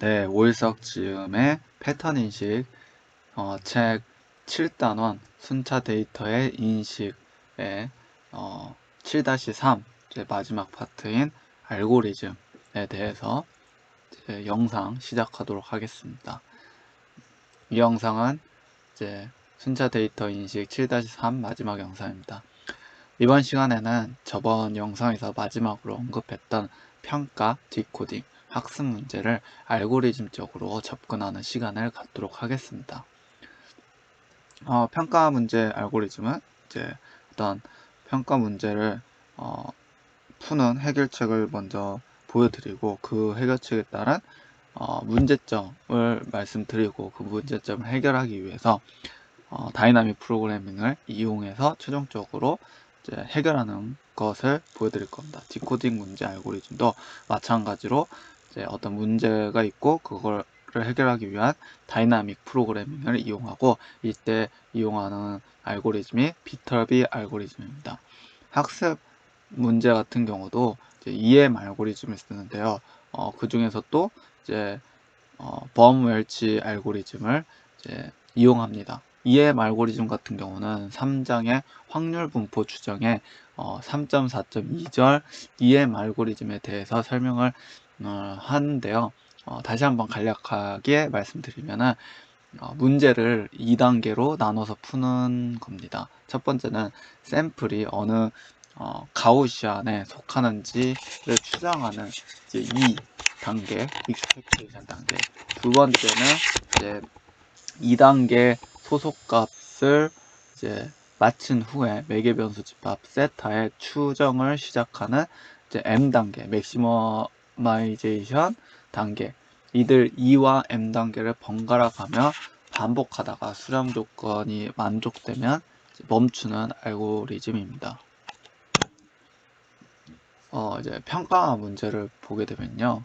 네, 오일석 지음의 패턴 인식, 책 7단원 순차 데이터의 인식의 7-3 이제 마지막 파트인 알고리즘에 대해서 이제 영상 시작하도록 하겠습니다. 이 영상은 이제 순차 데이터 인식 7-3 마지막 영상입니다. 이번 시간에는 저번 영상에서 마지막으로 언급했던 평가, 디코딩, 학습 문제를 알고리즘적으로 접근하는 시간을 갖도록 하겠습니다. 평가 문제 알고리즘은 이제 어떤 평가 문제를 푸는 해결책을 먼저 보여드리고 그 해결책에 따른 문제점을 말씀드리고 그 문제점을 해결하기 위해서 다이나믹 프로그래밍을 이용해서 최종적으로 이제 해결하는 것을 보여드릴 겁니다. 디코딩 문제 알고리즘도 마찬가지로 이제 어떤 문제가 있고 그거를 해결하기 위한 다이나믹 프로그래밍을 이용하고 이때 이용하는 알고리즘이 비털비 알고리즘입니다. 학습 문제 같은 경우도 이제 EM 알고리즘을 쓰는데요. 그 중에서 또 이제 범-웰치 알고리즘을 이제 이용합니다. EM 알고리즘 같은 경우는 3장의 확률 분포 추정의 3.4.2절 EM 알고리즘에 대해서 설명을 하는데요. 다시 한번 간략하게 말씀드리면은 문제를 2단계로 나눠서 푸는 겁니다. 첫 번째는 샘플이 어느 가우시안에 속하는지를 추정하는 이제 2단계 익스펙테이션 단계. 두 번째는 이제 2단계 소속값을 이제 마친 후에 매개 변수 집합 세타의 추정을 시작하는 이제 M 단계 맥시머마이제이션 단계. 이들 2와 M 단계를 번갈아 가며 반복하다가 수렴 조건이 만족되면 멈추는 알고리즘입니다. 이제 평가 문제를 보게 되면요.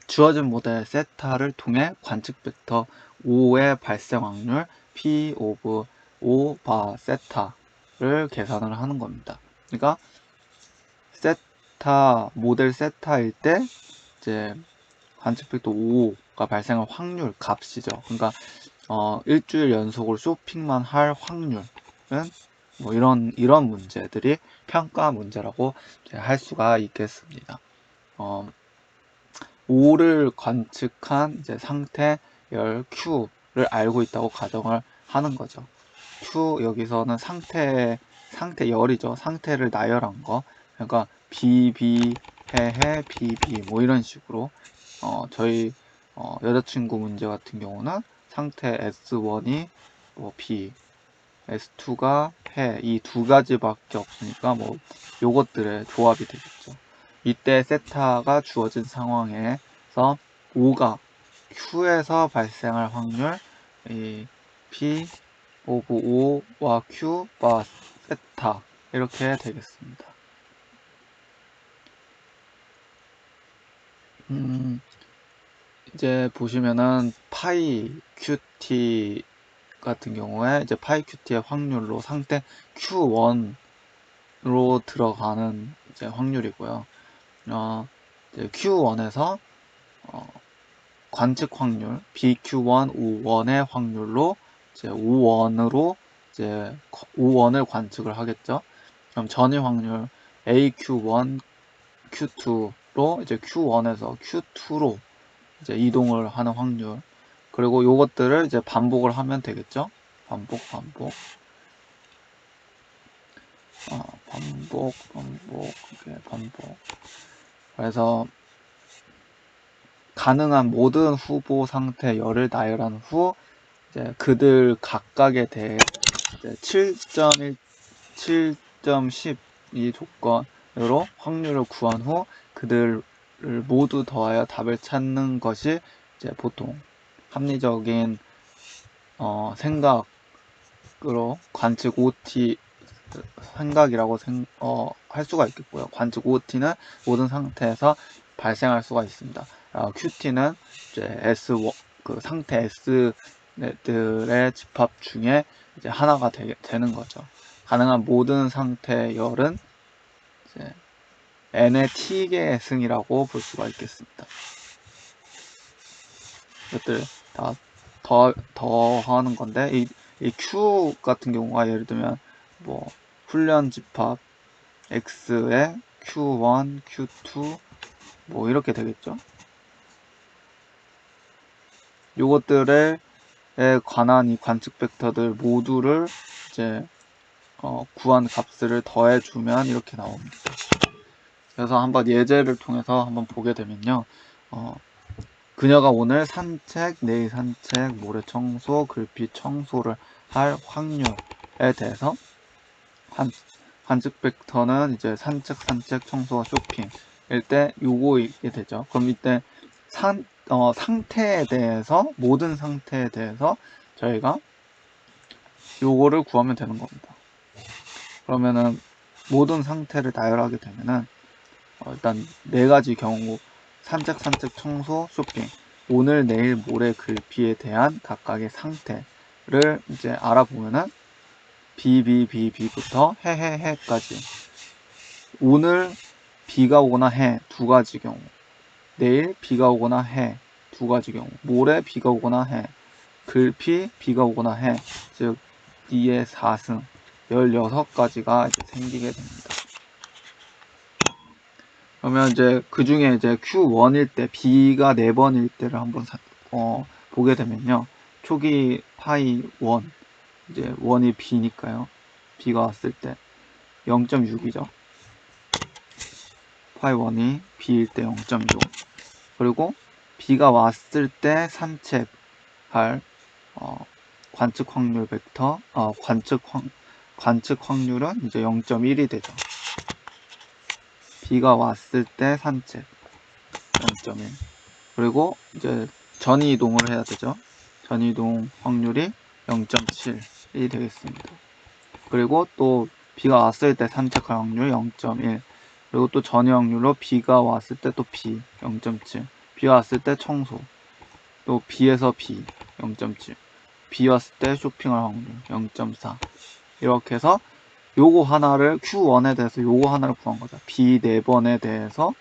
주어진 모델 세타를 통해 관측 벡터 5의 발생 확률 P 오브 5 바 세타를 계산을 하는 겁니다. 그러니까 세타 모델 세타일 때 이제 관측 벡터 5가 발생할 확률 값이죠. 그러니까 일주일 연속으로 쇼핑만 할 확률은 뭐 이런 문제들이 평가 문제라고 할 수가 있겠습니다. 5를 관측한 이제 상태 열 Q를 알고 있다고 가정을 하는 거죠. Q 여기서는 상태 열이죠. 상태를 나열한 거. 그러니까 BB 해해 BB 뭐 이런 식으로 저희 여자친구 문제 같은 경우는 상태 S1이 뭐 B, S2가 해 이 두 가지밖에 없으니까 뭐 요것들의 조합이 되겠죠. 이때 세타가 주어진 상황에서 5가 Q에서 발생할 확률 이 P 오브 5와 Q 바 세타 이렇게 되겠습니다. 이제 보시면은 파이 QT 같은 경우에 이제 파이 QT의 확률로 상태 Q1 로 들어가는 이제 확률이고요. 이제 Q1에서 관측 확률 BQ1 O1의 확률로 이제 O1으로 이제 O1을 관측을 하겠죠. 그럼 전위 확률 AQ1, Q2로 이제 Q1에서 Q2로 이제 이동을 하는 확률. 그리고 요것들을 이제 반복을 하면 되겠죠. 반복. 반복. 그래서 가능한 모든 후보 상태 열을 나열한 후 이제 그들 각각에 대해 7.1, 7.10 이 조건으로 확률을 구한 후 그들을 모두 더하여 답을 찾는 것이 이제 보통 합리적인 생각으로 관측 OT 생각이라고 할 수가 있겠고요. 관측 OT는 모든 상태에서 발생할 수가 있습니다. QT는 이제 그 상태 S들의 집합 중에 이제 하나가 되는 거죠. 가능한 모든 상태 열은 이제 n의 t개의 승이라고 볼 수가 있겠습니다. 것들 다 더하는 건데, 이 Q 같은 경우가 예를 들면 뭐 훈련 집합 X에 Q1, Q2 뭐 이렇게 되겠죠. 요것들에 관한 이 관측 벡터들 모두를 이제 구한 값을 더해주면 이렇게 나옵니다. 그래서 한번 예제를 통해서 한번 보게 되면요. 그녀가 오늘 산책, 내일 산책, 모레 청소, 글피 청소를 할 확률에 대해서 관측 벡터는 이제 산책, 청소와 쇼핑일 때 요거이게 되죠. 그럼 이때 상태에 대해서, 모든 상태에 대해서 저희가 요거를 구하면 되는 겁니다. 그러면은 모든 상태를 나열하게 되면은 일단 네 가지 경우 산책, 청소, 쇼핑 오늘, 내일, 모레 글피에 대한 각각의 상태를 이제 알아보면은 B부터 해까지 오늘 비가 오거나 해 두 가지 경우, 내일 비가 오거나 해 두 가지 경우, 모레 비가 오거나 해, 글피 비가 오거나 해, 즉 2의 4승 16가지가 이제 생기게 됩니다. 그러면 이제 그 중에 이제 Q1일 때 B가 4번일 때를 한번 보게 되면요. 초기 파이 1 이제 1이 B니까요. B가 왔을 때 0.6이죠. 파이 1이 B일 때 0.6. 그리고 B가 왔을 때 산책할 관측 확률 벡터 관측 확률은 이제 0.1이 되죠. B가 왔을 때 산책 0.1. 그리고 이제 전이동을 해야 되죠. 전이동 확률이 0.7이 되겠습니다. 그리고 또 B가 왔을 때 산책할 확률 0.1. 그리고 또 전이 확률로 B가 왔을 때 또 B 0.7. B가 왔을 때 청소. 또 B에서 B 0.7. B 왔을 때 쇼핑할 확률 0.4. 이렇게 해서 요거 하나를 Q1에 대해서 요거 하나를 구한 거죠. B 4번에 대해서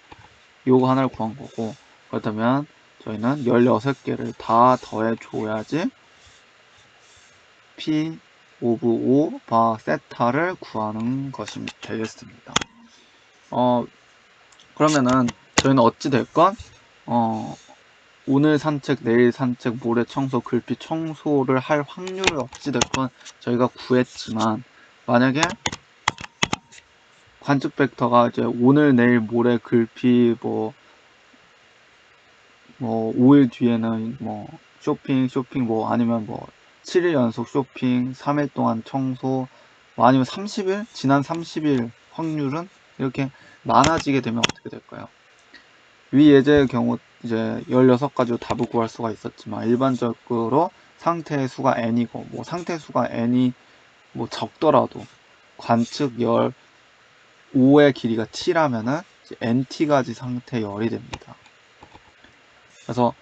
요거 하나를 구한 거고, 그렇다면 저희는 16개를 다 더해줘야지 P 오브 5 바 세타를 구하는 것이 되겠습니다. 그러면은 저희는 어찌됐건 오늘 산책, 내일 산책, 모레 청소, 글피 청소를 할 확률을 어찌됐건 저희가 구했지만, 만약에 관측 벡터가 이제 오늘, 내일, 모레, 글피 뭐 5일 뒤에는 뭐 쇼핑 뭐 아니면 뭐 7일 연속 쇼핑, 3일 동안 청소, 뭐 아니면 30일, 지난 30일 확률은 이렇게 많아지게 되면 어떻게 될까요? 위 예제의 경우 이제 16가지로 답을 구할 수가 있었지만, 일반적으로 상태의 수가 n이고, 뭐 상태 수가 n이 뭐 적더라도 관측 열 5의 길이가 t라면은 nt가지 상태 열이 됩니다. 그래서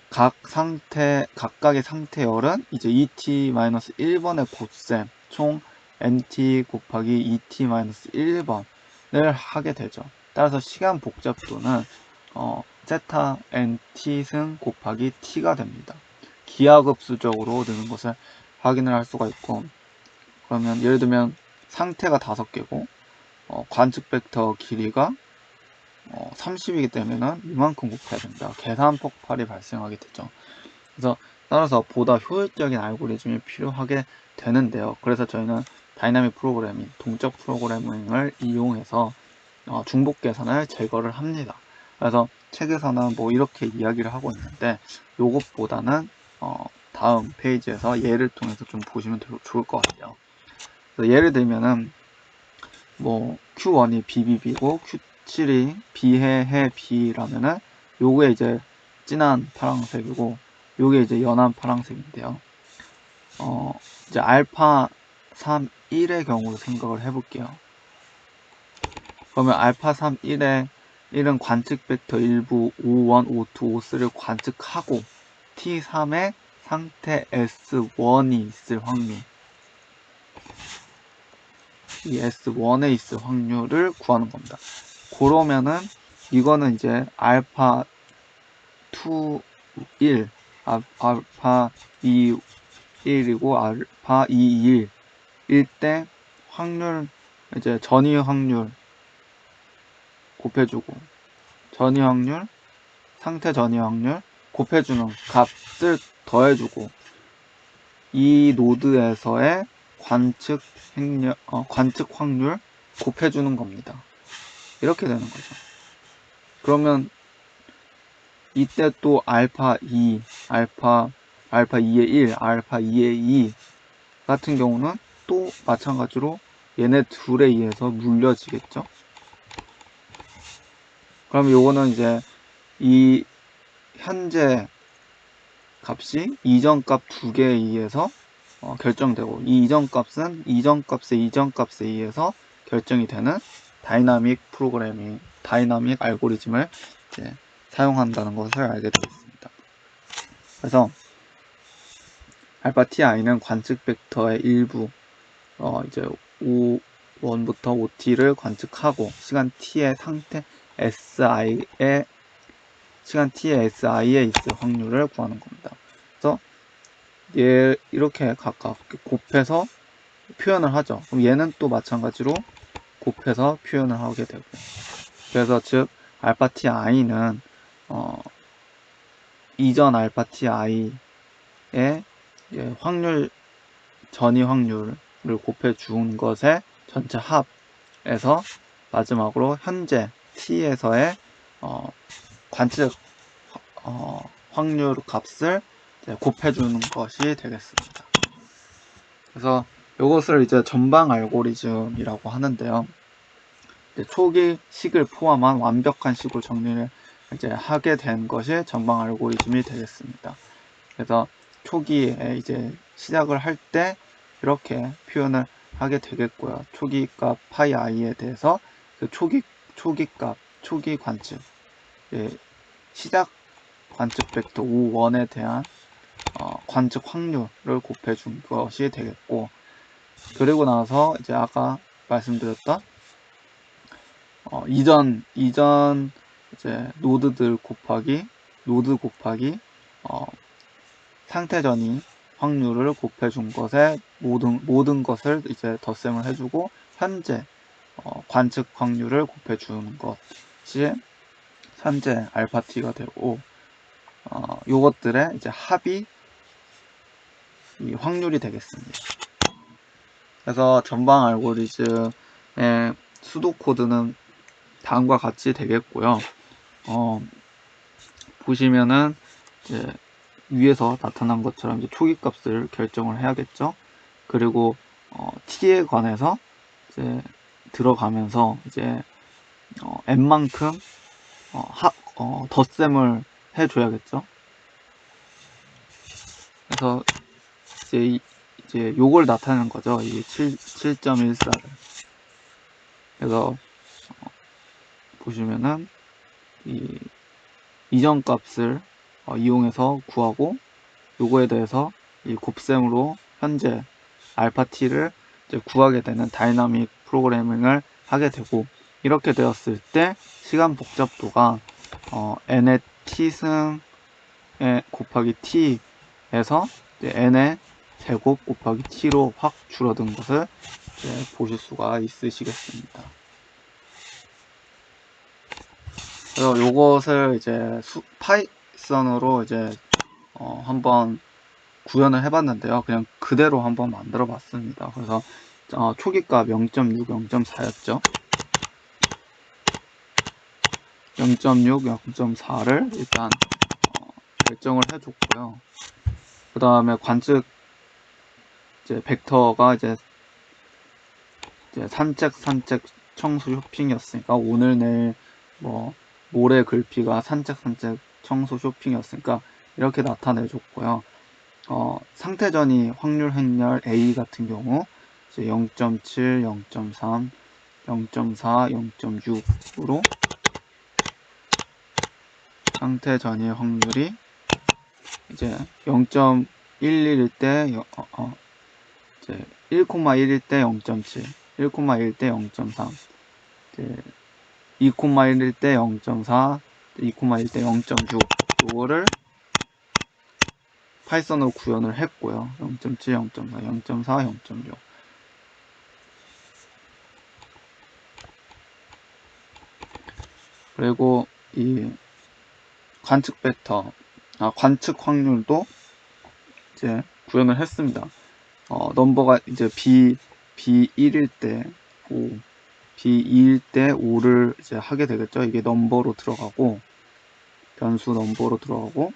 각각의 상태열은 이제 ET-1번의 곱셈 총 NT 곱하기 ET-1번을 하게 되죠. 따라서 시간 복잡도는 세타 NT승 곱하기 T가 됩니다. 기하급수적으로 느는 것을 확인을 할 수가 있고, 그러면 예를 들면 상태가 5개고 관측 벡터 길이가 30이기 때문에 이만큼 곱해야 됩니다. 계산 폭발이 발생하게 되죠. 그래서 따라서 보다 효율적인 알고리즘이 필요하게 되는데요. 그래서 저희는 다이나믹 프로그래밍, 동적 프로그래밍을 이용해서 중복 계산을 제거를 합니다. 그래서 책에서는 뭐 이렇게 이야기를 하고 있는데, 요것보다는 다음 페이지에서 예를 통해서 좀 보시면 좋을 것 같아요. 그래서 예를 들면은 뭐 Q1이 BBB고 Q7이 B해 B라면은 요게 이제 진한 파란색이고 요게 이제 연한 파란색인데요. 이제 알파 3 1의 경우로 생각을 해볼게요. 그러면 알파 3 1은 관측 벡터 일부 51, 52, 53를 관측하고 T3의 상태 S1이 있을 확률, 이 S1에 있을 확률을 구하는 겁니다. 그러면은 이거는 이제 알파 2, 1 알파 2, 1이고 알파 2, 1일 때 확률, 이제 전위 확률 곱해주고, 전위 확률, 상태 전위 확률 곱해주는 값을 더해주고, 이 노드에서의 관측 확률 곱해주는 겁니다. 이렇게 되는 거죠. 그러면 이때 또 알파 2, 알파 2의 1, 알파 2의 2 같은 경우는 또 마찬가지로 얘네 둘에 의해서 물려지겠죠. 그럼 요거는 이제 이 현재 값이 이전 값 두 개에 의해서 결정되고, 이 이전 값은 이전 값의 의해서 결정이 되는 다이나믹 알고리즘을 이제 사용한다는 것을 알게 되었습니다. 그래서 알파 ti는 관측 벡터의 일부, 이제 O1부터 OT를 관측하고 시간 t의 상태 si의 있을 확률을 구하는 겁니다. 그래서 이렇게 각각 곱해서 표현을 하죠. 그럼 얘는 또 마찬가지로 곱해서 표현을 하게 되고, 그래서 즉 알파 ti는 이전 알파 ti의 확률, 전위 확률을 곱해 준 것의 전체 합에서 마지막으로 현재 t에서의 관측 확률 값을 곱해 주는 것이 되겠습니다. 그래서 이것을 이제 전방 알고리즘이라고 하는데요. 초기 식을 포함한 완벽한 식으로 정리를 이제 하게 된 것이 전방 알고리즘이 되겠습니다. 그래서 초기에 이제 시작을 할 때 이렇게 표현을 하게 되겠고요. 초기 값 파이 i에 대해서 그 초기 관측, 시작 관측 벡터 O1에 대한 관측 확률을 곱해준 것이 되겠고, 그리고 나서 이제 아까 말씀드렸던 이전 이제 노드 곱하기 상태 전위 확률을 곱해준 것에 모든 것을 이제 덧셈을 해주고 현재 관측 확률을 곱해주는 것이 현재 알파 t가 되고, 요것들의 이제 합이 이 확률이 되겠습니다. 그래서 전방 알고리즘의 수도 코드는 다음과 같이 되겠고요. 보시면은 이제 위에서 나타난 것처럼 이제 초기 값을 결정을 해야겠죠. 그리고 t에 관해서 이제 들어가면서 이제 n만큼 덧셈을 해줘야겠죠. 그래서 이제 요걸 나타내는 거죠. 이 7.14를. 그래서 보시면은 이 이전 값을 이용해서 구하고, 요거에 대해서 이 곱셈으로 현재 알파 t를 이제 구하게 되는 다이나믹 프로그래밍을 하게 되고, 이렇게 되었을 때 시간 복잡도가 n의 t승 곱하기 t에서 n의 제곱 곱하기 t로 확 줄어든 것을 보실 수가 있으시겠습니다. 그래서 요것을 이제 파이썬으로 이제 한번 구현을 해봤는데요. 그냥 그대로 한번 만들어 봤습니다. 그래서 초기값 0.6, 0.4였죠. 0.6, 0.4를 일단 결정을 해줬고요. 그 다음에 관측 이제 벡터가 이제 산책 청소 쇼핑이었으니까, 오늘 내일 뭐 모레 글피가 산책 청소 쇼핑이었으니까 이렇게 나타내 줬고요. 상태 전이 확률 행렬 A 같은 경우 이제 0.7, 0.3, 0.4, 0.6으로 상태 전이 확률이 이제 0.11일 때 이제 1,1일 때 0.7, 1,1일 때 0.3, 이제 2,1일 때 0.4, 2,1일 때 0.6, 요거를 파이썬으로 구현을 했고요. 0.7, 0.4, 0.4, 0.6. 그리고 이 관측 벡터, 관측 확률도 이제 구현을 했습니다. 넘버가 이제 B1일 때 5, B2일 때 5를 이제 하게 되겠죠. 이게 넘버로 들어가고, 변수 넘버로 들어가고,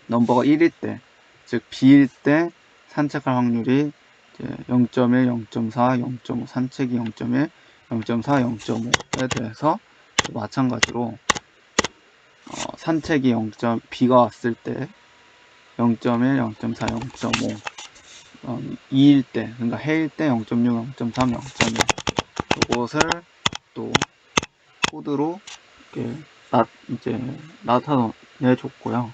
넘버가 1일 때, 즉 B일 때 산책할 확률이 0.1, 0.4, 0.5, 산책이 0.1, 0.4, 0.5에 대해서 마찬가지로 산책이 B가 왔을 때 0.1, 0.4, 0.5 2일 때, 그러니까 해일 때 0.6, 0.3, 0.1 이것을 또 코드로 이렇게 이제 나타내 줬고요.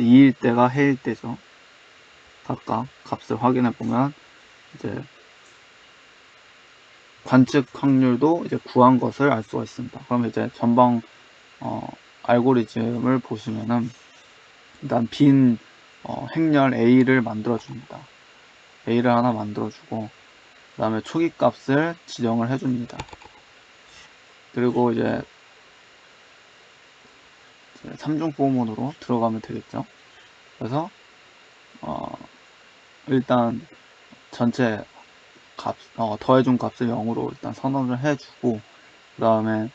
2일 때가 해일 때죠. 각각 값을 확인해 보면 이제 관측 확률도 이제 구한 것을 알 수가 있습니다. 그럼 이제 전방 알고리즘을 보시면은 일단 빈 행렬 A를 만들어 줍니다. A를 하나 만들어 주고 그 다음에 초기 값을 지정을 해 줍니다. 그리고 이제 3중 포문으로 들어가면 되겠죠. 그래서 일단 전체 값 더해준 값을 0으로 일단 선언을 해주고 그 다음에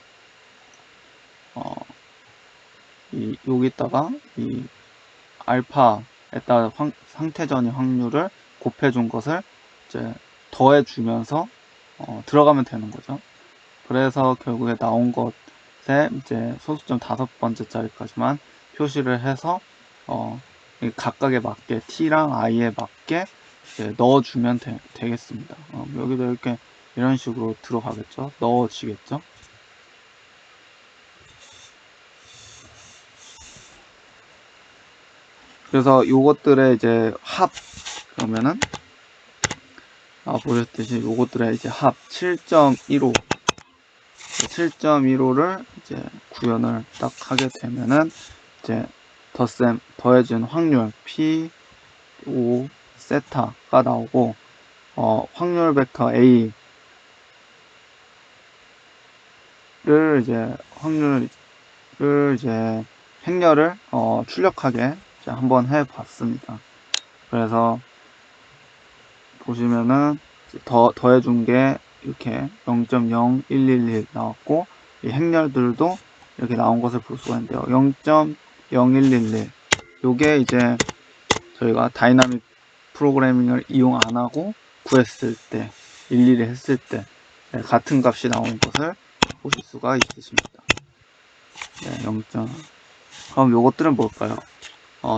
여기다가 이 알파에다 상태 전이 확률을 곱해준 것을 이제 더해주면서 들어가면 되는 거죠. 그래서 결국에 나온 것에 이제 소수점 5번째짜리까지만 표시를 해서 각각에 맞게 t랑 i에 맞게 이제 넣어주면 되겠습니다. 여기도 이렇게 이런 식으로 들어가겠죠. 넣어지겠죠. 그래서 요것들의 이제 합 그러면은 보셨듯이 요것들의 이제 합 7.15 7.15를 이제 구현을 딱 하게 되면은 이제 더해진 확률 P5 세타가 나오고 확률 벡터 A를 이제 확률을 이제 행렬을 출력하게 이제 한번 해 봤습니다. 그래서 보시면은 더해준 게 이렇게 0.0111 나왔고 이 행렬들도 이렇게 나온 것을 볼 수가 있는데요. 0.0111 요게 이제 저희가 다이나믹 프로그래밍을 이용 안 하고 구했을 때 일일이 했을 때 같은 값이 나오는 것을 보실 수가 있으십니다. 네, 0. 그럼 요것들은 뭘까요?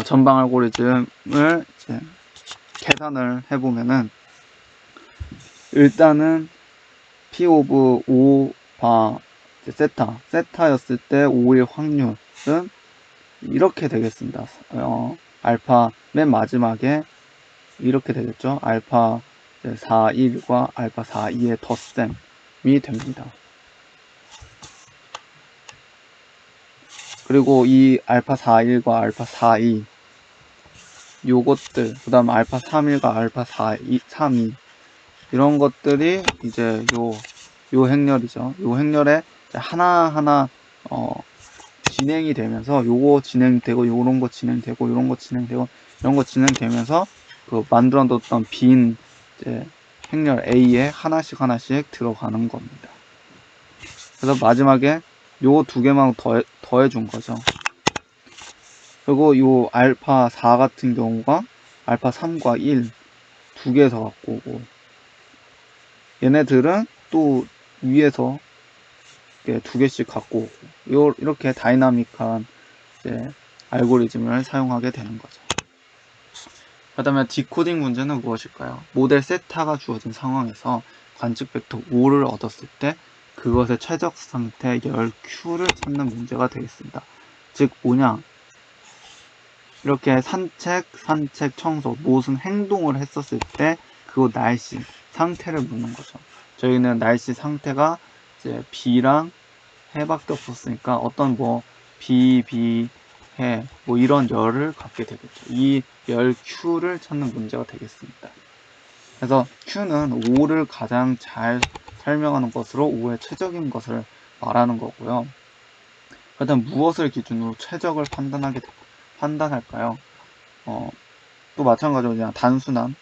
전방 알고리즘을 이제 계산을 해보면은 일단은 P 오브 5바 세타였을 때 5일 확률은 이렇게 되겠습니다. 알파 맨 마지막에 이렇게 되겠죠. 알파 4.1과 알파 4.2의 덧셈이 됩니다. 그리고 이 알파 4.1과 알파 4.2 요것들 그 다음 알파 3.1과 알파 3.2 이런 것들이 이제 요 행렬이죠. 요 행렬에 하나하나 진행이 되면서 요거 진행되고 요런 거 진행되고 요런 거 진행되고 이런 거 진행되면서 그 만들어뒀던 빈 이제 행렬 A에 하나씩 들어가는 겁니다. 그래서 마지막에 요 두 개만 더해준 거죠. 그리고 요 알파 4 같은 경우가 알파 3과 1 두 개 더 갖고 오고 얘네들은 또 위에서 두 개씩 갖고 오고 이렇게 다이나믹한 이제 알고리즘을 사용하게 되는 거죠. 그 다음에 디코딩 문제는 무엇일까요? 모델 세타가 주어진 상황에서 관측 벡터 5를 얻었을 때 그것의 최적 상태 열 Q를 찾는 문제가 되겠습니다. 즉 뭐냐? 이렇게 산책, 청소, 무슨 행동을 했었을 때 그 날씨, 상태를 묻는 거죠. 저희는 날씨 상태가 이제 비랑 해밖에 없었으니까 어떤 비, 해, 뭐 이런 열을 갖게 되겠죠. 이 열 Q를 찾는 문제가 되겠습니다. 그래서 Q는 O를 가장 잘 설명하는 것으로 O의 최적인 것을 말하는 거고요. 그다음 무엇을 기준으로 최적을 판단할까요? 또 마찬가지로 그냥 단순한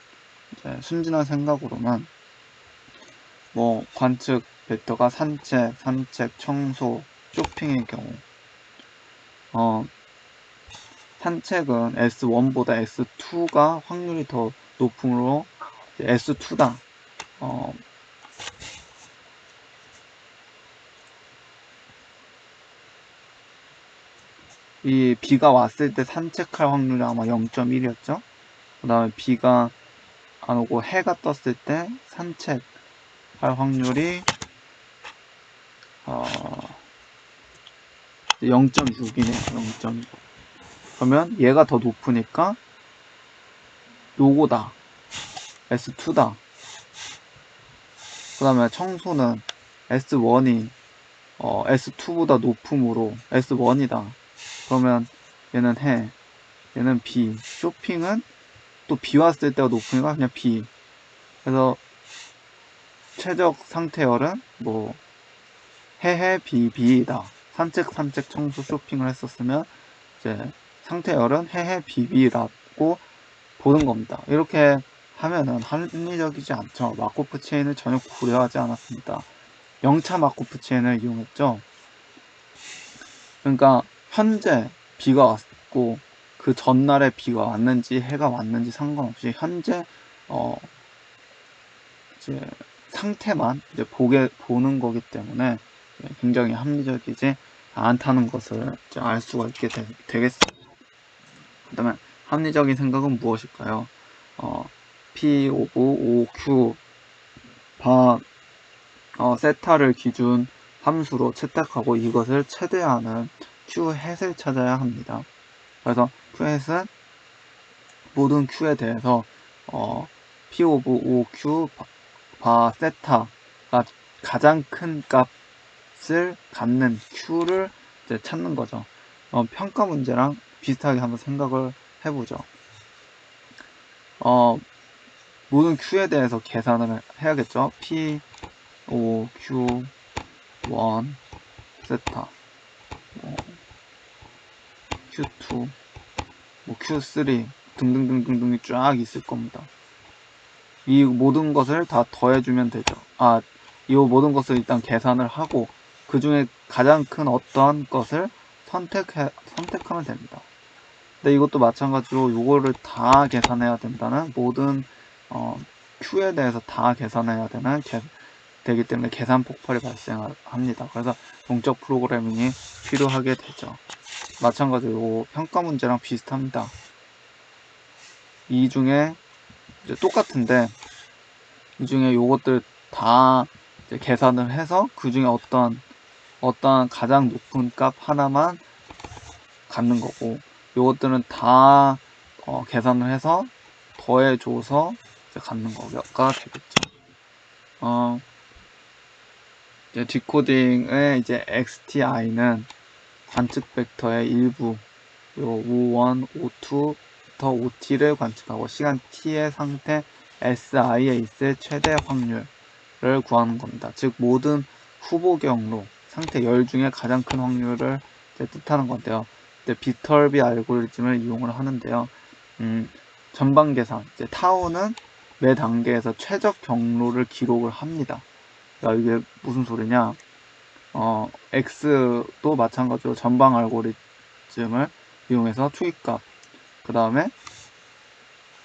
순진한 생각으로는 뭐 관측 벡터가 산책, 청소, 쇼핑의 경우 산책은 S1보다 S2가 확률이 더 높으므로 S2다. 이 비가 왔을 때 산책할 확률이 아마 0.1이었죠. 그 다음에 비가 안 오고 해가 떴을 때 산책할 확률이 0.6이네요. 0.6. 그러면 얘가 더 높으니까 요거다. S2다. 그 다음에 청소는 S1이 S2보다 높으므로 S1이다. 그러면 얘는 해, 얘는 비. 쇼핑은 또 비 왔을 때가 높으니까 그냥 비. 그래서 최적 상태열은 뭐 해해 비 비이다. 산책 청소 쇼핑을 했었으면 이제 상태열은 해해 비비라고 보는 겁니다. 이렇게 하면은 합리적이지 않죠. 마코프 체인을 전혀 고려하지 않았습니다. 0차 마코프 체인을 이용했죠. 그러니까 현재 비가 왔고 그 전날에 비가 왔는지 해가 왔는지 상관없이 현재 이제 상태만 이제 보는 거기 때문에 굉장히 합리적이지 않다는 것을 이제 알 수가 있게 되겠습니다. 그 다음에 합리적인 생각은 무엇일까요? P 오브 OQ 세타를 기준 함수로 채택하고 이것을 최대하는 Q햇을 찾아야 합니다. 그래서 Q햇은 모든 Q에 대해서 P 오브 OQ 세타가 가장 큰 값을 갖는 Q를 이제 찾는 거죠. 평가 문제랑 비슷하게 한번 생각을 해보죠. 모든 Q에 대해서 계산을 해야겠죠. P, O, Q, 1, 세타, Q2, Q3 등등등등등이 쫙 있을 겁니다. 이 모든 것을 다 더해주면 되죠. 이 모든 것을 일단 계산을 하고 그 중에 가장 큰 어떠한 것을 선택하면 됩니다. 근데 이것도 마찬가지로 이거를 다 계산해야 된다는 모든 Q에 대해서 다 계산해야 되기 때문에 계산 폭발이 발생합니다. 그래서 동적 프로그래밍이 필요하게 되죠. 마찬가지로 평가 문제랑 비슷합니다. 이 중에 이제 똑같은데 이 중에 요것들 다 이제 계산을 해서 그 중에 어떠한 가장 높은 값 하나만 갖는 거고 요것들은 다 계산을 해서 더해줘서 이제 갖는 거가 되겠죠. 이제 디코딩의 이제 XTI는 관측 벡터의 일부 O1, O2부터 OT를 관측하고 시간 t의 상태 SI에 있을 최대 확률을 구하는 겁니다. 즉 모든 후보 경로 상태 열 중에 가장 큰 확률을 뜻하는 건데요. 비털비 알고리즘을 이용을 하는데요. 전방 계산 이제 타오는 매 단계에서 최적 경로를 기록을 합니다. 야, 이게 무슨 소리냐? X도 마찬가지로 전방 알고리즘을 이용해서 투입값, 그 다음에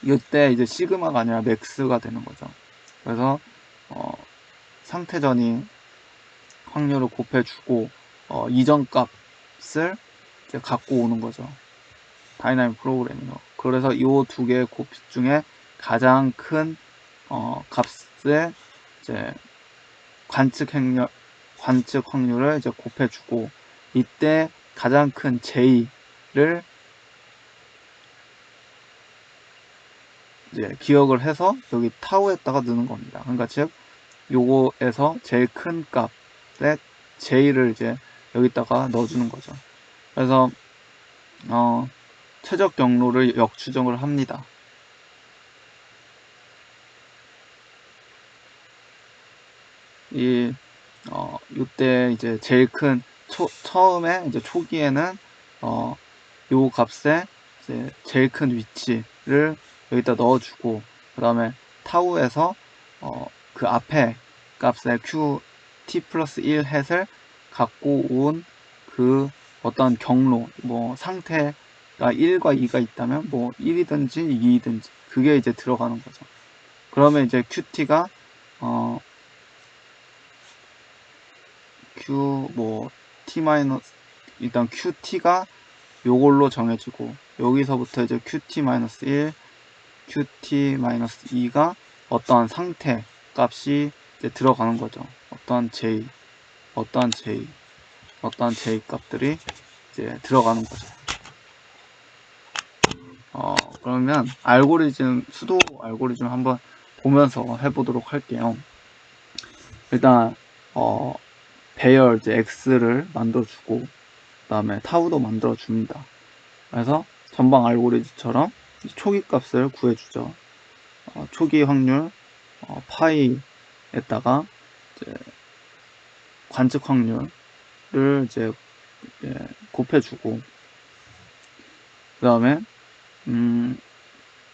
이때 이제 시그마가 아니라 맥스가 되는 거죠. 그래서 상태전이 확률을 곱해주고 이전 값을 이제 갖고 오는 거죠. 다이나믹 프로그래밍으로. 그래서 이 두 개의 곱식 중에 가장 큰 값의 이제 관측 확률을 이제 곱해주고 이때 가장 큰 J를 이제 기억을 해서 여기 타우에다가 넣는 겁니다. 그러니까 즉 요거에서 제일 큰 값의 J를 이제 여기다가 넣어주는 거죠. 그래서 최적 경로를 역추정을 합니다. 이때 이제 제일 큰 처음에 이제 초기에는 요 값에 이제 제일 큰 위치를 여기다 넣어주고, 그 다음에 타우에서 그 앞에 값에 qt 플러스 1 햇을 갖고 온 그 어떤 경로, 뭐 상태가 1과 2가 있다면 뭐 1이든지 2이든지 그게 이제 들어가는 거죠. 그러면 이제 qt가 t 마이너스, 일단 qt가 요걸로 정해지고, 여기서부터 이제 qt-1, qt-2가 어떠한 상태 값이 이제 들어가는 거죠. 어떠한 j 값들이 이제 들어가는 거죠. 그러면 수도 알고리즘 한번 보면서 해보도록 할게요. 일단 배열 이제 x를 만들어주고, 그 다음에 타우도 만들어줍니다. 그래서 전방 알고리즘처럼 초기 값을 구해주죠. 초기 확률 파이에다가 이제 관측 확률을 이제 곱해주고, 그 다음에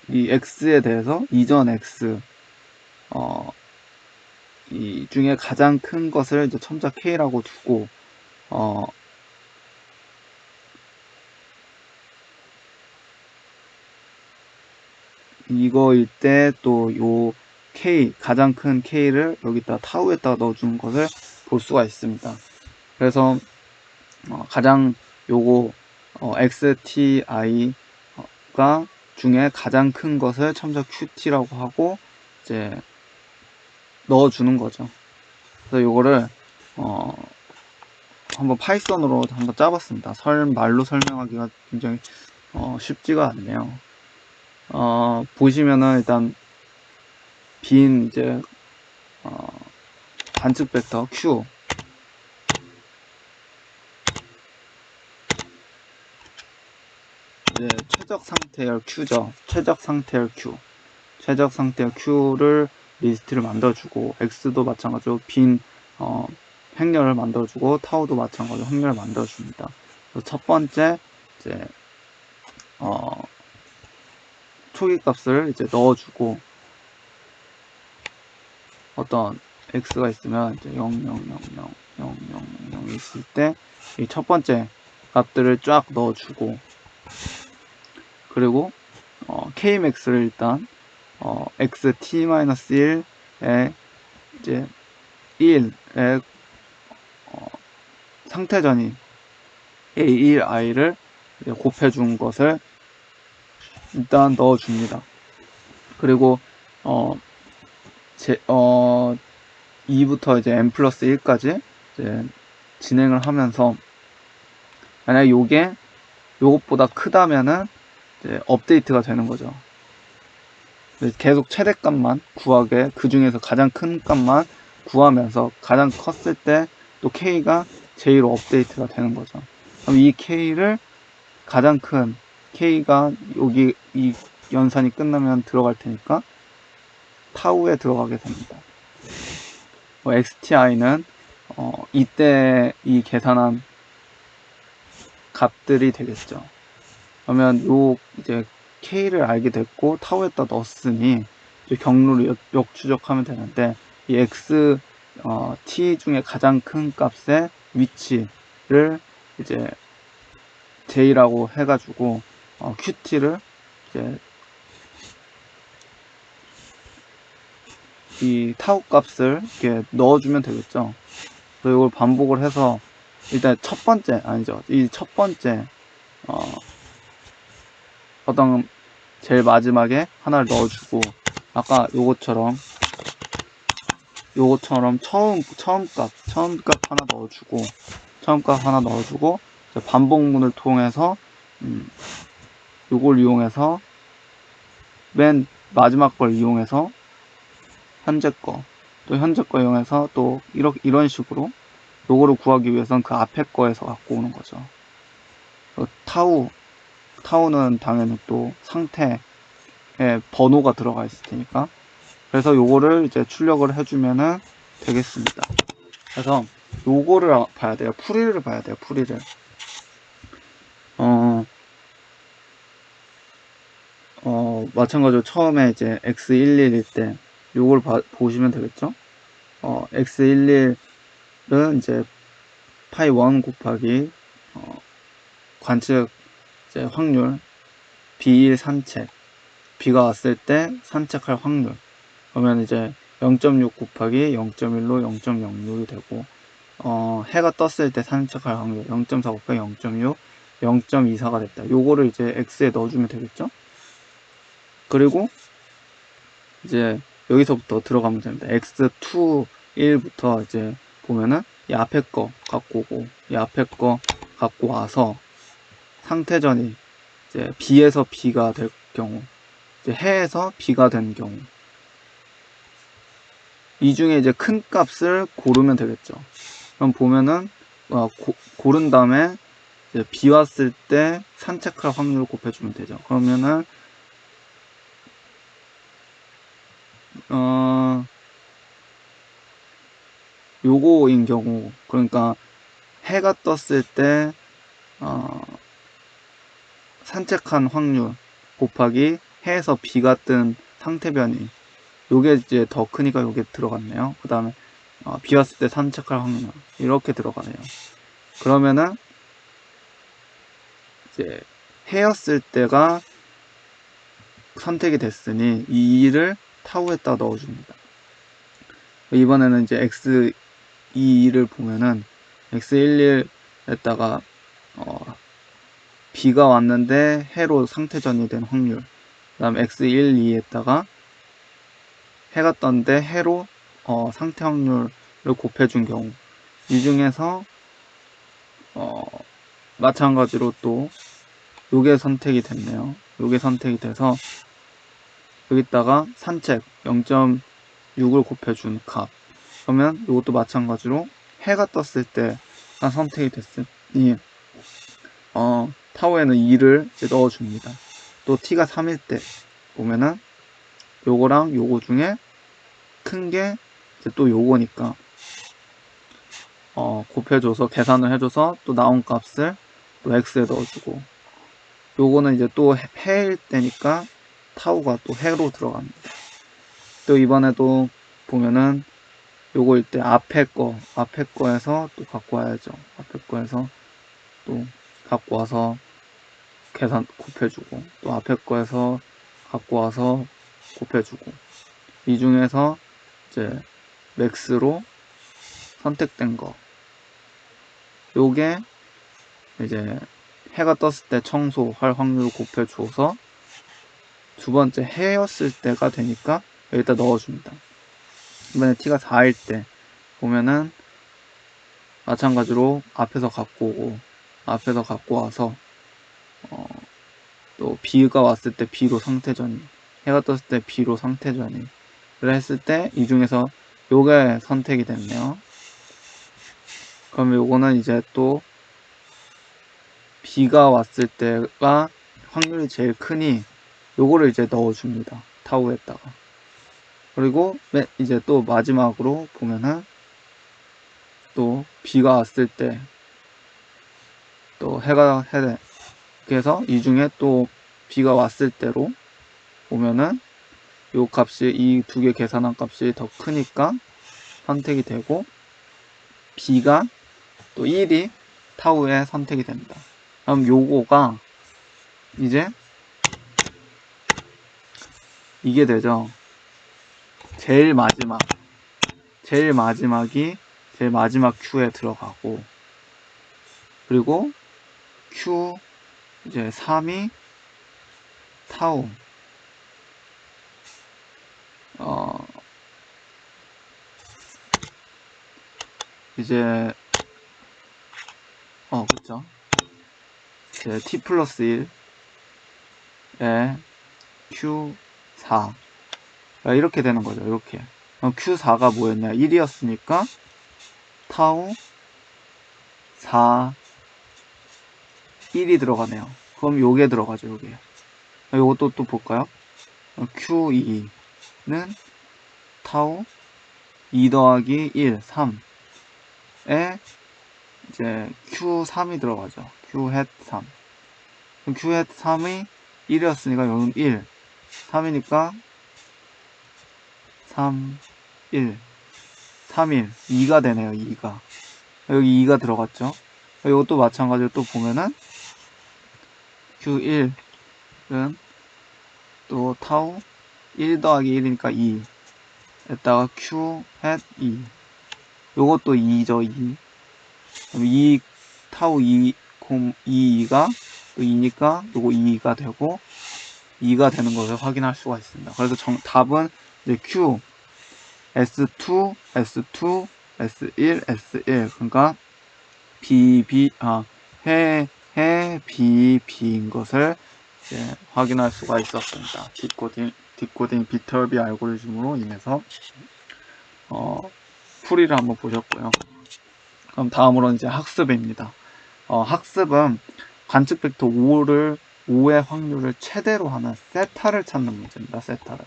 이 x에 대해서 이전 x 이 중에 가장 큰 것을 이제 첨자 k라고 두고, 이거일 때 또 요 k, 가장 큰 k를 여기다 타우에다가 넣어주는 것을 볼 수가 있습니다. 그래서 가장 요거 xti가 중에 가장 큰 것을 첨자 qt라고 하고 이제 넣어주는 거죠. 그래서 요거를 한번 파이썬으로 한번 짜봤습니다. 말로 설명하기가 굉장히 쉽지가 않네요. 보시면은 일단 빈 이제 관측 벡터 q, 이제 최적 상태열 q죠. 최적 상태열 q를 리스트를 만들어주고, x도 마찬가지로 빈 행렬을 만들어주고, 타우도 마찬가지로 행렬을 만들어줍니다. 첫 번째 이제 초기 값을 이제 넣어주고, 어떤 x가 있으면 이제 0, 0, 0, 0, 0, 0, 0 있을 때 이 첫 번째 값들을 쫙 넣어주고, 그리고 kmax를 일단 xt-1에 이제 1의 상태전이 a1i를 곱해준 것을 일단 넣어줍니다. 그리고 2부터 이제 n 플러스 1까지 이제 진행을 하면서, 만약에 요것보다 크다면은 이제 업데이트가 되는 거죠. 계속 최대값만 구하게, 그 중에서 가장 큰 값만 구하면서 가장 컸을 때 또 k가 제로 업데이트가 되는 거죠. 그럼 이 k를 가장 큰 k가 여기 이 연산이 끝나면 들어갈 테니까 타우에 들어가게 됩니다. xti는 이때 이 계산한 값들이 되겠죠. 그러면 이제 k를 알게 됐고 타우에다 넣었으니 이제 경로를 역추적하면 되는데, 이 x t 중에 가장 큰 값의 위치를 이제 j라고 해가지고 qt를 이제 이 타우 값을 이렇게 넣어주면 되겠죠. 그래서 이걸 반복을 해서 일단 첫 번째 어떤 제일 마지막에 하나를 넣어주고, 아까 요것처럼 처음 값 하나 넣어주고 반복문을 통해서 요걸 이용해서 맨 마지막 걸 이용해서 현재 거 이용해서 또 이런 식으로 요거를 구하기 위해서는 그 앞에 거에서 갖고 오는 거죠. 타우 타우는 당연히 또 상태에 번호가 들어가 있을 테니까. 그래서 요거를 이제 출력을 해주면은 되겠습니다. 그래서 요거를 봐야 돼요. 풀이를 봐야 돼요. 풀이를. 마찬가지로 처음에 이제 x11일 때 요걸 보시면 되겠죠? x11은 이제 파이 1 곱하기 관측 이제 확률 B1 산책, 비가 왔을 때 산책할 확률. 그러면 이제 0.6 곱하기 0.1로 0.06이 되고, 해가 떴을 때 산책할 확률 0.4 곱하기 0.6, 0.24가 됐다. 요거를 이제 x에 넣어주면 되겠죠? 그리고 이제 여기서부터 들어가면 됩니다. x2 1부터 이제 보면은 이 앞에 거 갖고 오고 이 앞에 거 갖고 와서 상태전이 이제 B에서 B가 될 경우, 이제 해에서 B가 된 경우, 이 중에 이제 큰 값을 고르면 되겠죠. 그럼 보면은 고른 다음에 이제 B 왔을 때 산책할 확률을 곱해주면 되죠. 그러면은 요거인 경우, 그러니까 해가 떴을 때 산책한 확률 곱하기 해에서 B가 뜬 상태 변이, 요게 이제 더 크니까 요게 들어갔네요. 그 다음에 비 왔을 때 산책할 확률 이렇게 들어가네요. 그러면은 이제 해였을 때가 선택이 됐으니 이 2를 타우에다 넣어줍니다. 이번에는 이제 x22를 보면은 x11에다가 비가 왔는데 해로 상태전이 된 확률, 그 다음 x12에다가 해가 떴는데 해로 상태 확률을 곱해준 경우, 이 중에서 마찬가지로 또 요게 선택이 됐네요. 요게 선택이 돼서 여기다가 산책 0.6을 곱해준 값, 그러면 이것도 마찬가지로 해가 떴을 때가 선택이 됐으니 타워에는 2를 이제 넣어줍니다. 또 t가 3일 때 보면은 요거랑 요거 중에 큰 게 이제 또 요거니까 곱해줘서 계산을 해줘서 또 나온 값을 또 x에 넣어주고, 요거는 이제 또 해일 때니까 타우가 또 해로 들어갑니다. 또 이번에도 보면은 요거일 때 앞에 거에서 또 갖고 와야죠. 앞에 거에서 또 갖고 와서 계산 곱해주고, 또 앞에 거에서 갖고 와서 곱해주고, 이 중에서 이제 맥스로 선택된 거, 요게 이제 해가 떴을 때 청소할 확률을 곱해줘서 두 번째 해였을 때가 되니까 여기다 넣어줍니다. 이번에 t가 4일 때 보면은 마찬가지로 앞에서 갖고 와서 또 B가 왔을 때 B로 상태전이, 해가 떴을 때 B로 상태전이, 를 했을 때 이 중에서 요게 선택이 됐네요. 그럼 요거는 이제 또 B가 왔을 때가 확률이 제일 크니 요거를 이제 넣어줍니다. 타우에다가. 그리고 이제 또 마지막으로 보면은 또 B가 왔을 때 또 해가 그래서 이 중에 또 B가 왔을 때로 보면은 요 값이, 이 두 개 계산한 값이 더 크니까 선택이 되고, B가 또 1이 타우에 선택이 됩니다. 그럼 요거가 이제 이게 되죠. 제일 마지막 Q에 들어가고, 그리고 Q 이제 3이 타우, 이제 그쵸, 이제 T 플러스 1에 Q4 이렇게 되는 거죠. 이렇게. Q4가 뭐였냐? 1이었으니까 타우 4 1이 들어가네요. 그럼 요게 들어가죠, 요게. 요것도 또 볼까요? Q2는 타우 2 더하기 1, 3에 이제 Q3이 들어가죠. Q hat 3. 그럼 Q hat 3이 1이었으니까 여기는 1. 3이니까 3, 1. 3, 1. 2가 되네요, 2가. 여기 2가 들어갔죠. 이것도 마찬가지로 또 보면은 Q1은 또 타우 1 더하기 1이니까 2. 에다가 Q hat 2. 요것도 2죠, 2. 그럼 2 타우 2, 2가 또 2니까 요거 2가 되고 2가 되는 것을 확인할 수가 있습니다. 그래서 답은 이제 Q, S2, S2, S1, S1. 그러니까 해, B, B인 것을 이제 확인할 수가 있었습니다. 디코딩 비터비 알고리즘으로 인해서 풀이를 한번 보셨고요. 그럼 다음으로는 이제 학습입니다. 학습은 관측 벡터 5의 확률을 최대로 하는 세타를 찾는 문제입니다. 세타를.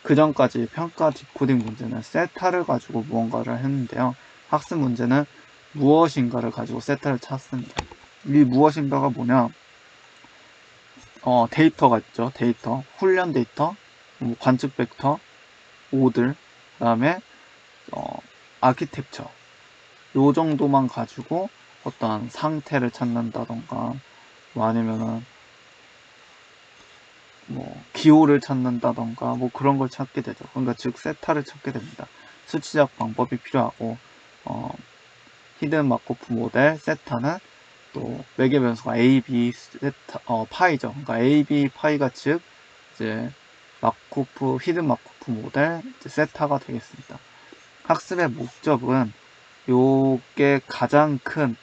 그 전까지 평가 디코딩 문제는 세타를 가지고 무언가를 했는데요. 학습 문제는 무엇인가를 가지고 세타를 찾습니다. 이 무엇인가가 뭐냐? 데이터가 있죠. 데이터, 훈련 데이터, 관측 벡터, 5들, 그 다음에 아키텍처. 요 정도만 가지고 어떠한 상태를 찾는다던가 뭐 아니면은 뭐 기호를 찾는다던가 뭐 그런 걸 찾게 되죠. 그러니까 즉 세타를 찾게 됩니다. 수치적 방법이 필요하고 히든 마코프 모델 세타는 또 매개 변수가 A, B 세타 파이죠. 그러니까 A, B 파이가 즉 이제 히든 마코프 모델 세타가 되겠습니다. 학습의 목적은 요게 가장 큰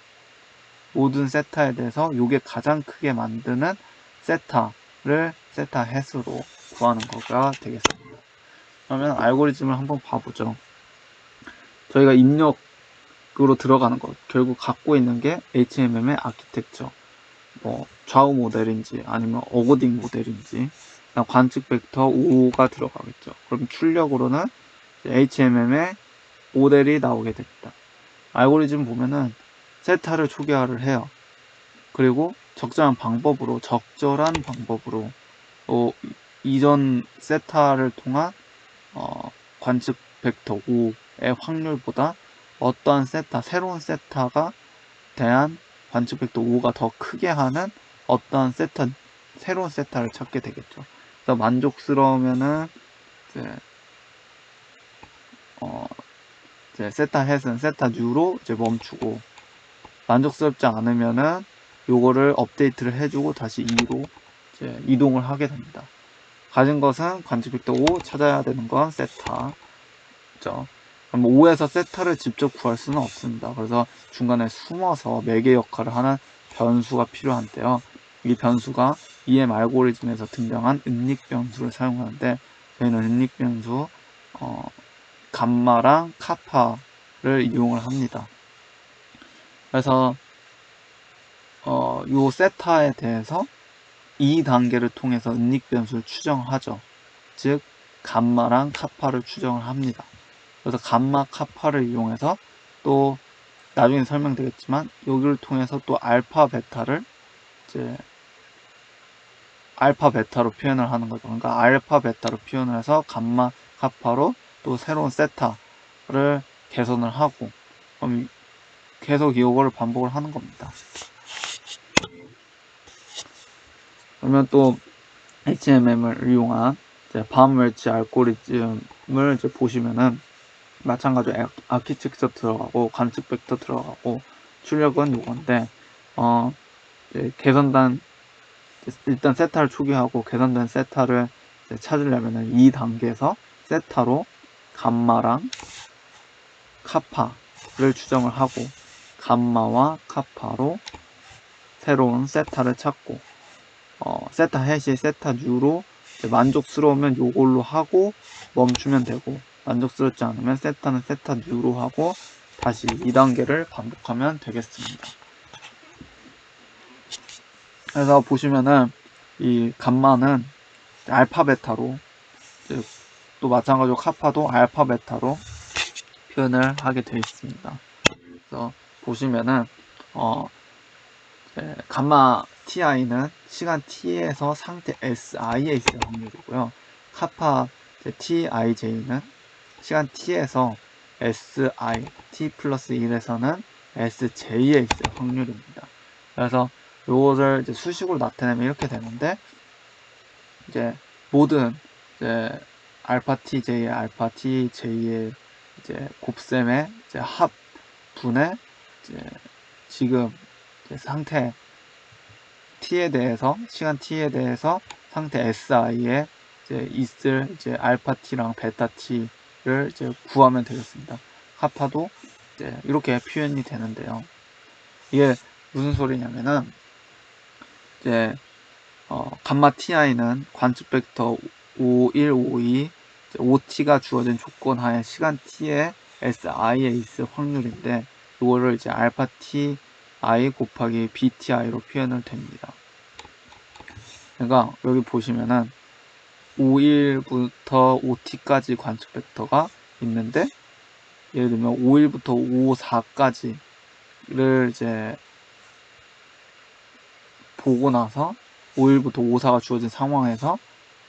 모든 세타에 대해서 요게 가장 크게 만드는 세타를 세타 햇으로 구하는 거가 되겠습니다. 그러면 알고리즘을 한번 봐보죠. 저희가 입력으로 들어가는 것, 결국 갖고 있는 게 HMM의 아키텍처, 뭐 좌우 모델인지 아니면 어거딩 모델인지 관측 벡터 5가 들어가겠죠. 그럼 출력으로는 HMM의 모델이 나오게 됩니다. 알고리즘 보면은 세타를 초기화를 해요. 그리고 적절한 방법으로 이전 세타를 통한 관측 벡터 5의 확률보다 어떠한 새로운 세타가 대한 관측 벡터 5가 더 크게 하는 어떠한 새로운 세타를 찾게 되겠죠. 그래서 만족스러우면은 이제 세타 햇은 세타 뉴로 이제 멈추고, 만족스럽지 않으면은 요거를 업데이트를 해주고 다시 2로 이제 이동을 하게 됩니다. 가진 것은 관측 벡터 5, 찾아야 되는 건 세타. 그죠? 그럼 5에서 세타를 직접 구할 수는 없습니다. 그래서 중간에 숨어서 매개 역할을 하는 변수가 필요한데요. 이 변수가 EM 알고리즘에서 등장한 은닉 변수를 사용하는데, 저희는 은닉 변수 감마랑 카파를 이용을 합니다. 그래서 요 세타에 대해서 2단계를 통해서 은닉 변수를 추정하죠. 즉 감마랑 카파를 추정을 합니다. 그래서 감마 카파를 이용해서 또 나중에 설명되겠지만 여기를 통해서 또 알파 베타를 이제 알파 베타로 표현을 하는 거죠. 그러니까 알파 베타로 표현을 해서 감마 카파로 또 새로운 세타를 개선을 하고, 그럼 계속 이거를 반복을 하는 겁니다. 그러면 또 HMM을 이용한 밤 멸치 알고리즘을 이제 보시면은 마찬가지로 아키텍처 들어가고 관측 벡터 들어가고 출력은 요건데 개선단 일단 세타를 초기화하고 개선된 세타를 찾으려면은 2단계에서 세타로 감마랑 카파를 추정을 하고 감마와 카파로 새로운 세타를 찾고 세타 해시 세타 뉴로 만족스러우면 요걸로 하고 멈추면 되고, 만족스럽지 않으면 세타는 세타 뉴로 하고 다시 2단계를 반복하면 되겠습니다. 그래서 보시면은 이 감마는 알파 베타로, 또 마찬가지로 카파도 알파 베타로 표현을 하게 되어 있습니다. 그래서 보시면은 감마 ti는 시간 t에서 상태 si에 있을 확률이고요. 카파 tij는 시간 t에서 si t 플러스 1에서는 sj에 있을 확률입니다. 그래서 요거를 이제 수식으로 나타내면 이렇게 되는데, 이제 모든 이제 알파 tj, 알파 tj의 이제 곱셈의 이제 합분의 이제 지금 이제 상태 t에 대해서, 시간 t에 대해서 상태 si에 이제 있을 이제 알파 t랑 베타 t를 이제 구하면 되겠습니다. 카파도 이제 이렇게 표현이 되는데요. 이게 무슨 소리냐면은 이제 감마 ti는 관측 벡터 5152 OT가 주어진 조건 하에 시간 t에 si에 있을 확률인데, 이거를 이제 알파 ti 곱하기 bti로 표현을 됩니다. 그러니까 여기 보시면은 51부터 5t까지 관측 벡터가 있는데, 예를 들면 51부터 54까지를 이제 보고 나서 51부터 54가 주어진 상황에서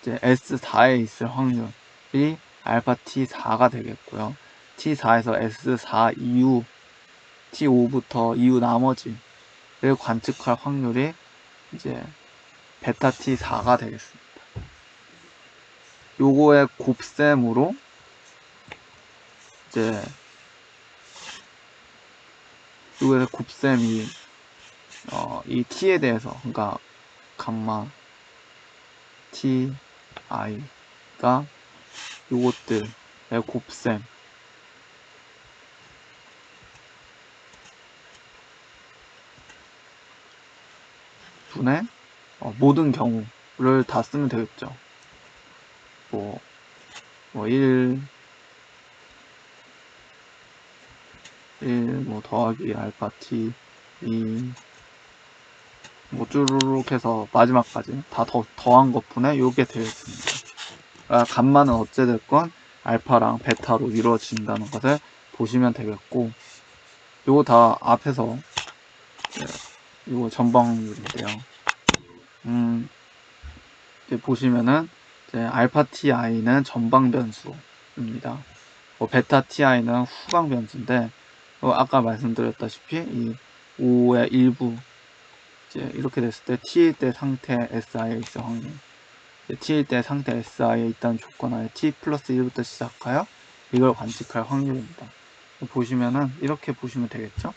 이제 S4에 있을 확률이 알파 T4가 되겠고요. T4에서 S4 이후 T5부터 이후 나머지를 관측할 확률이 이제 베타 T4가 되겠습니다. 요거의 곱셈으로 이제 요거의 곱셈이 이 T에 대해서, 그러니까 감마 T I가 요것들의 곱셈 분의 모든 경우를 다 쓰면 되겠죠. 뭐 1 뭐 더하기 알파 t 2 뭐 쭈루룩 해서 마지막까지 다 더한 것분에 요게 되겠습니다. 그러니까 감마는 어찌됐건 알파랑 베타로 이루어진다는 것을 보시면 되겠고, 요거 다 앞에서 요거 전방률인데요. 이제 보시면은 이제 알파 ti는 전방 변수입니다. 베타 ti는 후방 변수인데, 아까 말씀드렸다시피 이 5의 일부 이제 이렇게 됐을 때 t일 때 상태 si에 있을 확률, t일 때 상태 si에 있다는 조건 하에 t 플러스 1부터 시작하여 이걸 관측할 확률입니다. 보시면은 이렇게 보시면 되겠죠.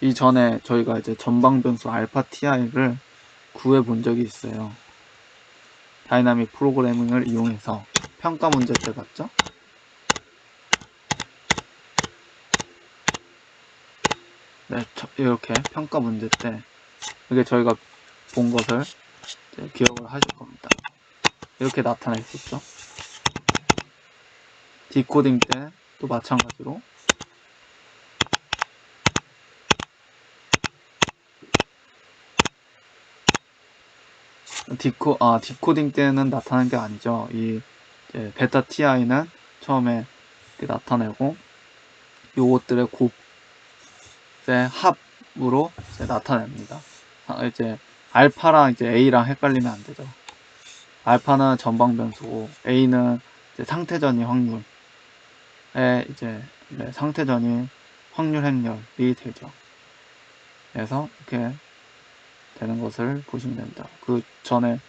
이전에 저희가 이제 전방 변수 알파 ti를 구해 본 적이 있어요. 다이나믹 프로그래밍을 이용해서 평가 문제 때 봤죠. 네, 이렇게 평가 문제 때 이게 저희가 본 것을 기억을 하실 겁니다. 이렇게 나타나 있었죠. 디코딩 때 또 마찬가지로 디코딩 때는 나타난 게 아니죠. 이 베타 ti는 처음에 나타내고 요것들의 곱의 합으로 이제 나타냅니다. 이제 알파랑 이제 A랑 헷갈리면 안 되죠. 알파는 전방 변수고 A는 이제 상태 전이 확률에 이제 상태 전이 확률 행렬이 되죠. 그래서 이렇게 되는 것을 보시면 됩니다. 그 전에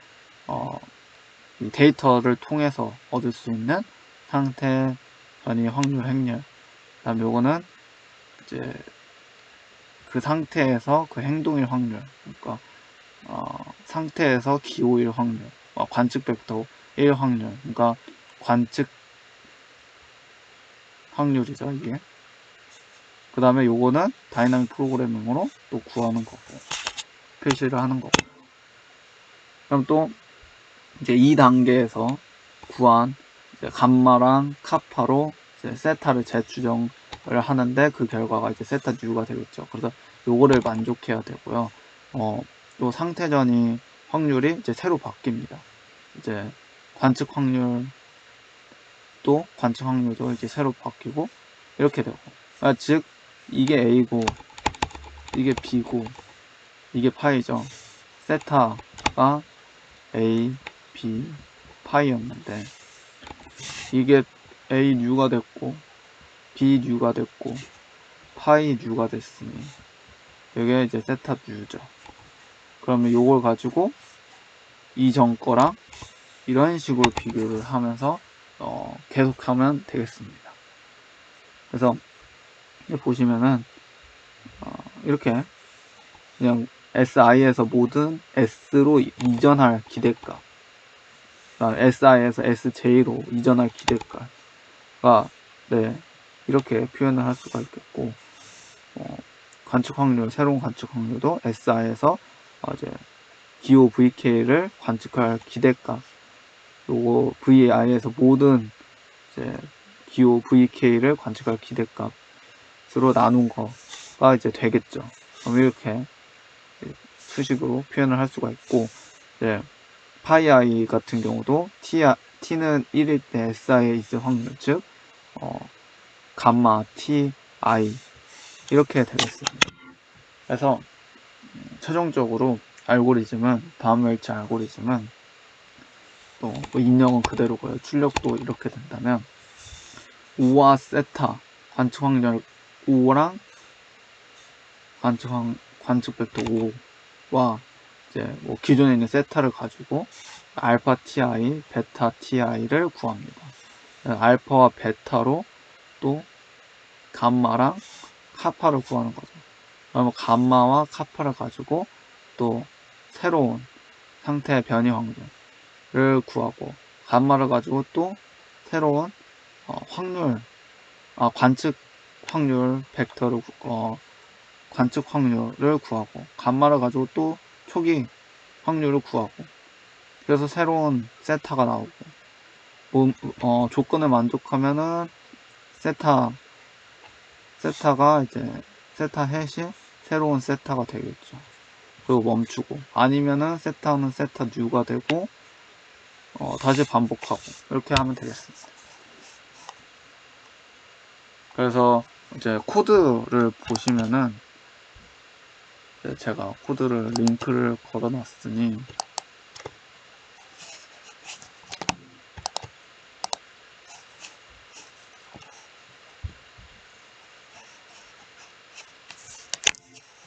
이 데이터를 통해서 얻을 수 있는 상태 전이 확률 행렬, 그다음 요거는 이제 그 상태에서 그 행동일 확률, 그러니까 상태에서 기호일 확률, 관측 벡터 1 확률, 그러니까 관측 확률이죠, 이게. 그 다음에 요거는 다이나믹 프로그래밍으로 또 구하는 거고, 표시를 하는 거고. 그럼 또 이제 2단계에서 구한 이제 감마랑 카파로 이제 세타를 재추정을 하는데, 그 결과가 이제 세타 뉴가 되겠죠. 그래서 요거를 만족해야 되고요. 또 상태 전이 확률이 이제 새로 바뀝니다. 이제 관측 확률도 이제 새로 바뀌고 이렇게 되고, 즉 이게 A고 이게 B고 이게 파이죠. 세타가 A, B, 파이였는데 이게 A 뉴가 됐고 B 뉴가 됐고 파이 뉴가 됐으니 이게 이제 세타 뉴죠. 그러면 요걸 가지고 이전 거랑 이런 식으로 비교를 하면서 계속하면 되겠습니다. 그래서 보시면은 이렇게 그냥 SI에서 모든 S로 이전할 기대값, SI에서 SJ로 이전할 기대값가 이렇게 표현을 할 수가 있겠고, 관측 확률, 새로운 관측 확률도 SI에서 이제 기호 VK를 관측할 기대값, 요거 VI에서 모든 이제 기호 VK를 관측할 기대값으로 나눈 거가 이제 되겠죠. 그럼 이렇게 수식으로 표현을 할 수가 있고, 이제 파이 I 같은 경우도 T는 1일 때 SI에 있을 확률, 즉 감마 TI 이렇게 되겠습니다. 그래서 최종적으로 알고리즘은, 다음멸치 알고리즘은 또 입력은 그대로고요. 출력도 이렇게 된다면 우와 세타 관측 확률 5랑 관측 벡터 5와 이제 뭐 기존에 있는 세타를 가지고 알파 ti, 베타 ti를 구합니다. 알파와 베타로 또 감마랑 카파를 구하는 거죠. 그러면 감마와 카파를 가지고 또 새로운 상태 변이 확률을 구하고, 감마를 가지고 또 새로운 확률, 관측 확률 벡터를 관측 확률을 구하고, 감마를 가지고 또 초기 확률을 구하고, 그래서 새로운 세타가 나오고, 조건을 만족하면은 세타가 이제 세타 햇이 새로운 세타가 되겠죠. 그리고 멈추고, 아니면은 세타는 세타 뉴가 되고 다시 반복하고 이렇게 하면 되겠습니다. 그래서 이제 코드를 보시면은, 제가 코드를 링크를 걸어 놨으니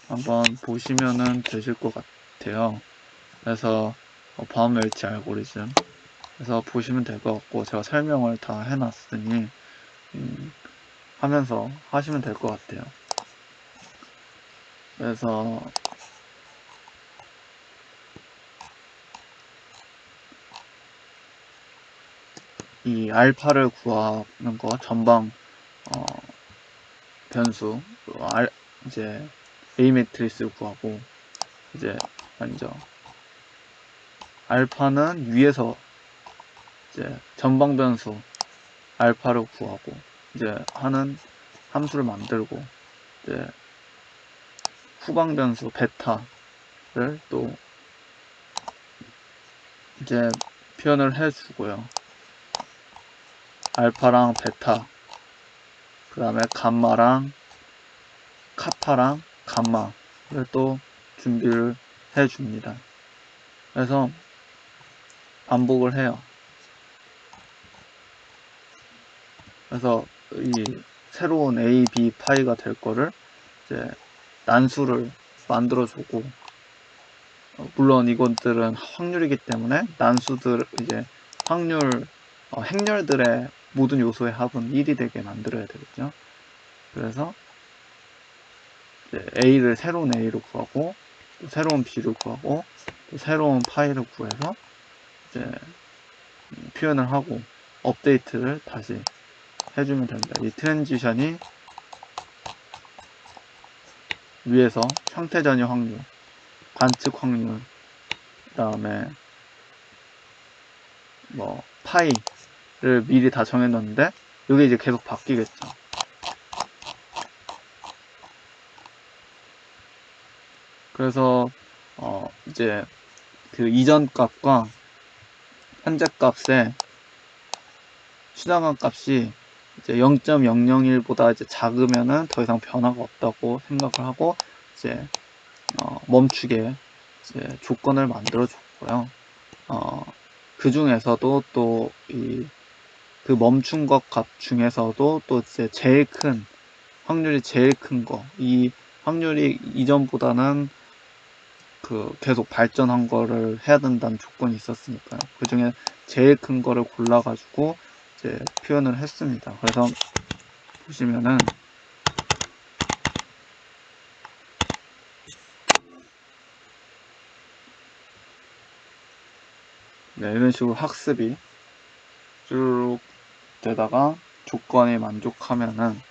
한번 보시면은 되실 것 같아요. 그래서 바운멜치 알고리즘, 그래서 보시면 될 것 같고, 제가 설명을 다 해놨으니 하면서 하시면 될 것 같아요. 그래서 이 알파를 구하는 거, 전방 변수, 이제 A 매트리스를 구하고, 이제 아니죠, 알파는 위에서 이제 전방 변수 알파를 구하고 이제 하는 함수를 만들고, 이제 후방 변수 베타를 또 이제 표현을 해주고요. 알파랑 베타, 그 다음에 감마랑 카파랑 감마를 또 준비를 해줍니다. 그래서 반복을 해요. 그래서 이 새로운 A, B, 파이가 될 거를 이제 난수를 만들어주고, 물론 이것들은 확률이기 때문에 난수들, 이제 확률, 행렬들의 모든 요소의 합은 1이 되게 만들어야 되겠죠. 그래서 이제 A를 새로운 A로 구하고, 또 새로운 B를 구하고, 또 새로운 파이를 구해서 이제 표현을 하고 업데이트를 다시 해주면 됩니다. 이 트랜지션이 위에서 상태 전이 확률, 관측 확률, 그 다음에 뭐 파이를 미리 다 정해놨는데 이게 이제 계속 바뀌겠죠. 그래서 이제 그 이전 값과 현재 값의 수정한 값이 이제 0.001보다 이제 작으면은 더 이상 변화가 없다고 생각을 하고 이제 멈추게 이제 조건을 만들어 줬고요. 그 중에서도 또 그 멈춘 것 값 중에서도 또 이제 제일 큰 확률이 제일 큰 거, 이 확률이 이전보다는 그 계속 발전한 거를 해야 된다는 조건이 있었으니까요. 그 중에 제일 큰 거를 골라가지고 이제 표현을 했습니다. 그래서 보시면은 네, 이런 식으로 학습이 쭉 되다가 조건이 만족하면은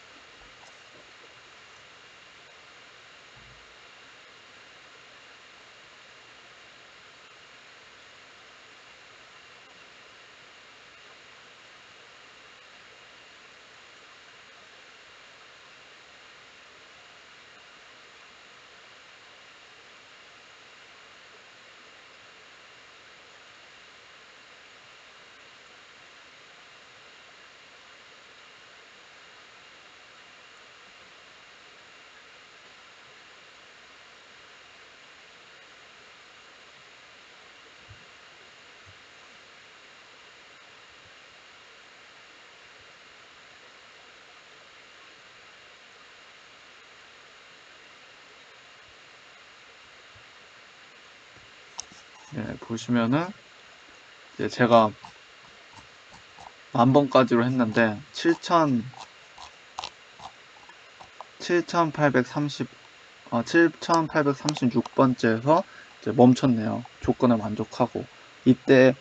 네, 보시면은 이제 제가 1000번까지로 했는데 7836번째에서 이제 멈췄네요. 조건을 만족하고 이때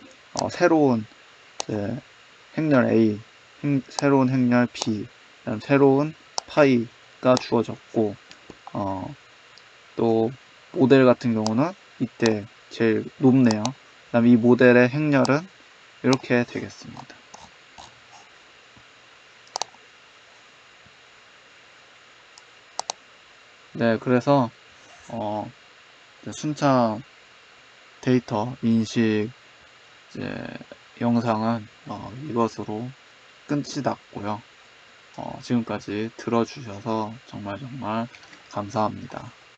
새로운 이제 행렬 A, 새로운 행렬 B, 그다음 새로운 파이가 주어졌고 또 모델 같은 경우는 이때 제일 높네요. 그다음 이 모델의 행렬은 이렇게 되겠습니다. 네, 그래서 순차 데이터 인식 이제 영상은 이것으로 끝이 났고요. 지금까지 들어주셔서 정말 감사합니다.